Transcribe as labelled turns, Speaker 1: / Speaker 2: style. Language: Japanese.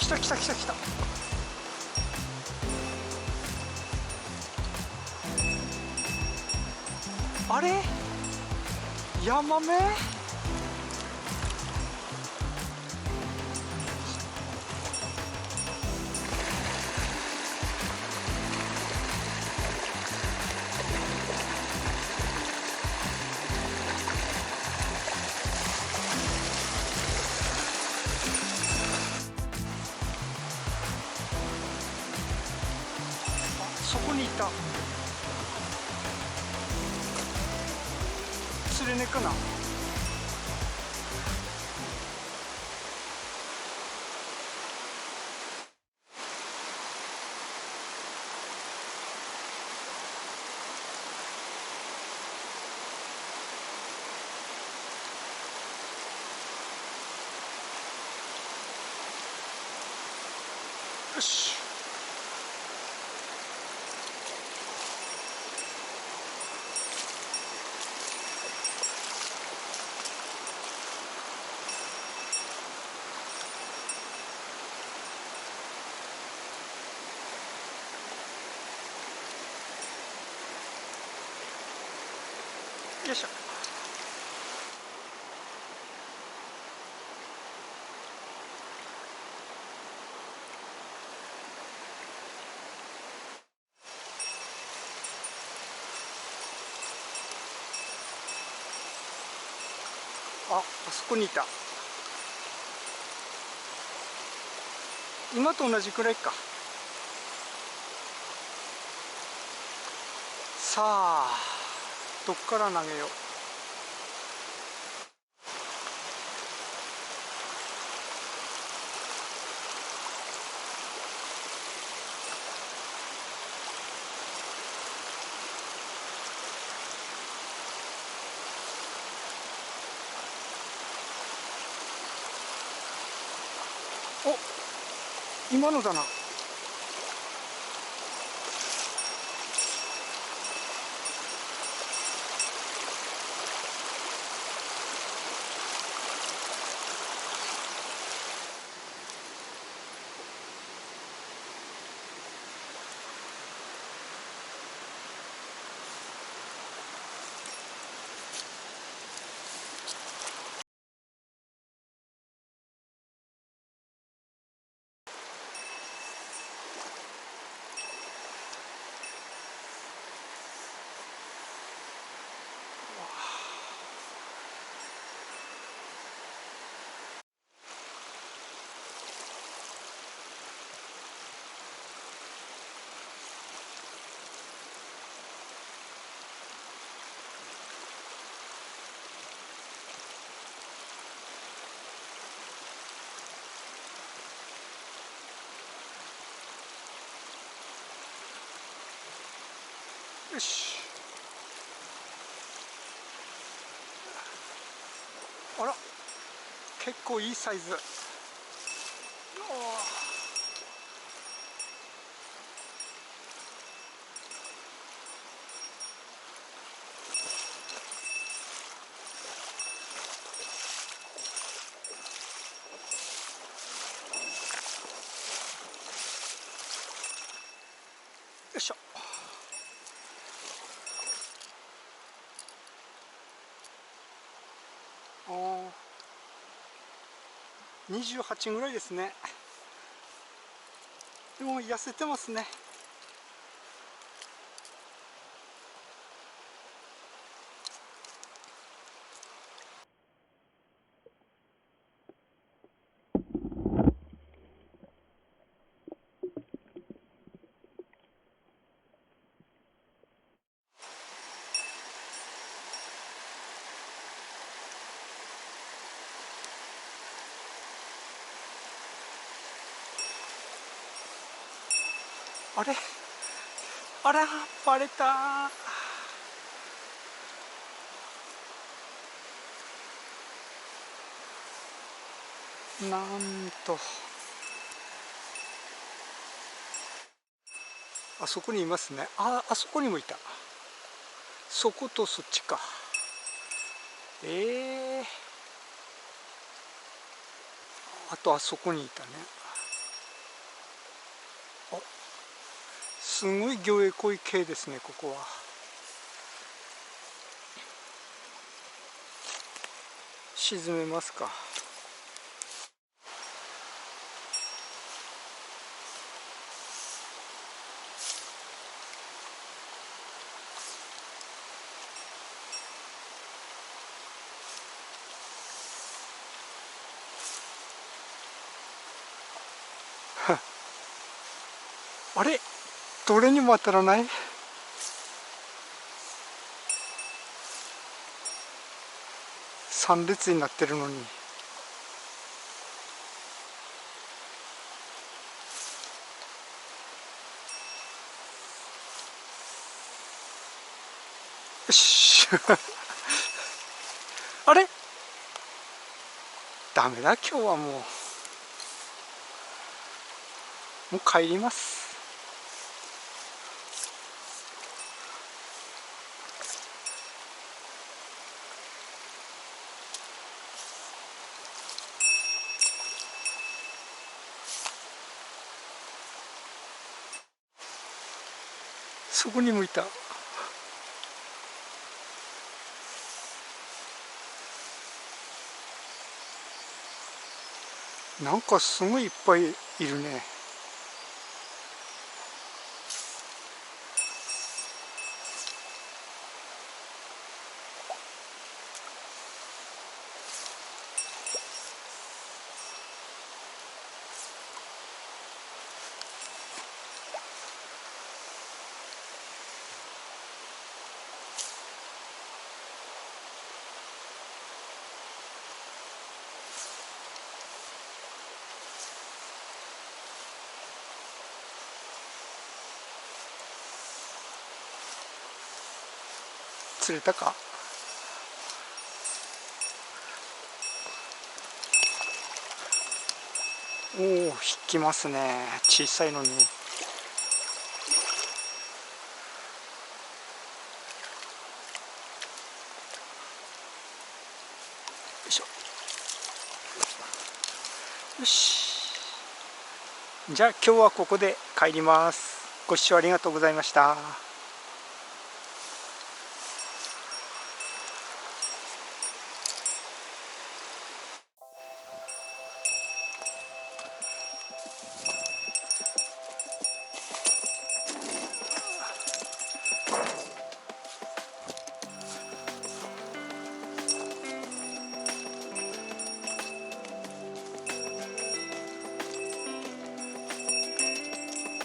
Speaker 1: 来た来た来た来た。あれヤマメ。そこにいた。釣れねえかな。よし。よいしょ。あそこにいた。今と同じくらいか。さあどっから投げよう。お、今のだな。よし。あら結構いいサイズ。よいしょ。28ぐらいですね。でも痩せてますね。あれあらバレた。なんとあそこにいますね。あそこにもいた。そことそっちか。あとあそこにいたね。すごい魚影濃い系ですね、ここは。沈めますか。あれ、どれにも当たらない。3列になってるのに。よしあれ、ダメだ、今日はもう帰ります。そこにもいた。なんかすごいいっぱいいるね。釣れたか。おお、引きますね、小さいのに。よいしょ。よし、じゃあ今日はここで帰ります。ご視聴ありがとうございました。